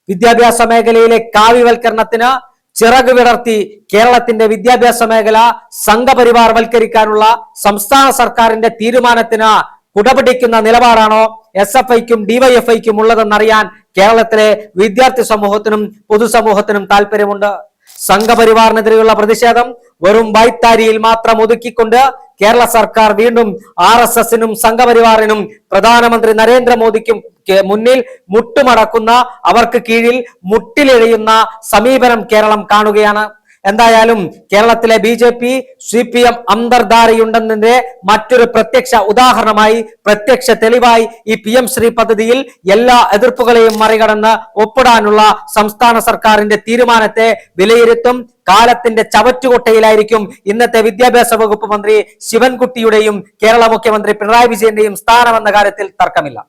വിദ്യാഭ്യാസ മേഖലയിലെ കാവ്യവൽക്കരണത്തിന് ചിറക് വിടർത്തി കേരളത്തിന്റെ വിദ്യാഭ്യാസ മേഖല സംഘപരിവാർവൽക്കരിക്കാനുള്ള സംസ്ഥാന സർക്കാരിന്റെ തീരുമാനത്തിന് കുടപിടിക്കുന്ന നിലപാടാണോ SFIക്കും DYFIക്കും ഉള്ളതെന്നറിയാൻ കേരളത്തിലെ വിദ്യാർത്ഥി സമൂഹത്തിനും പൊതുസമൂഹത്തിനും താല്പര്യമുണ്ട്. സംഘപരിവാറിനെതിരെയുള്ള പ്രതിഷേധം വെറും വായ്ത്താരിയിൽ മാത്രം ഒതുക്കിക്കൊണ്ട് കേരള സർക്കാർ വീണ്ടും RSSനും സംഘപരിവാറിനും പ്രധാനമന്ത്രി നരേന്ദ്രമോദിക്കും മുന്നിൽ മുട്ടുമടക്കുന്ന, അവർക്ക് കീഴിൽ മുട്ടിലെഴിയുന്ന സമീപനം കേരളം കാണുകയാണ്. എന്തായാലും കേരളത്തിലെ BJP CPM അന്തർധാരയുണ്ടെന്നതിന്റെ മറ്റൊരു പ്രത്യക്ഷ ഉദാഹരണമായി, പ്രത്യക്ഷ തെളിവായി ഈ PM ശ്രീ പദ്ധതിയിൽ എല്ലാ എതിർപ്പുകളെയും മറികടന്ന് ഒപ്പിടാനുള്ള സംസ്ഥാന സർക്കാരിന്റെ തീരുമാനത്തെ വിലയിരുത്തും. കാലത്തിന്റെ ചവറ്റുകൊട്ടയിലായിരിക്കും ഇന്നത്തെ വിദ്യാഭ്യാസ വകുപ്പ് മന്ത്രി ശിവൻകുട്ടിയുടെയും കേരള മുഖ്യമന്ത്രി പിണറായി വിജയന്റെയും സ്ഥാനമെന്ന കാര്യത്തിൽ തർക്കമില്ല.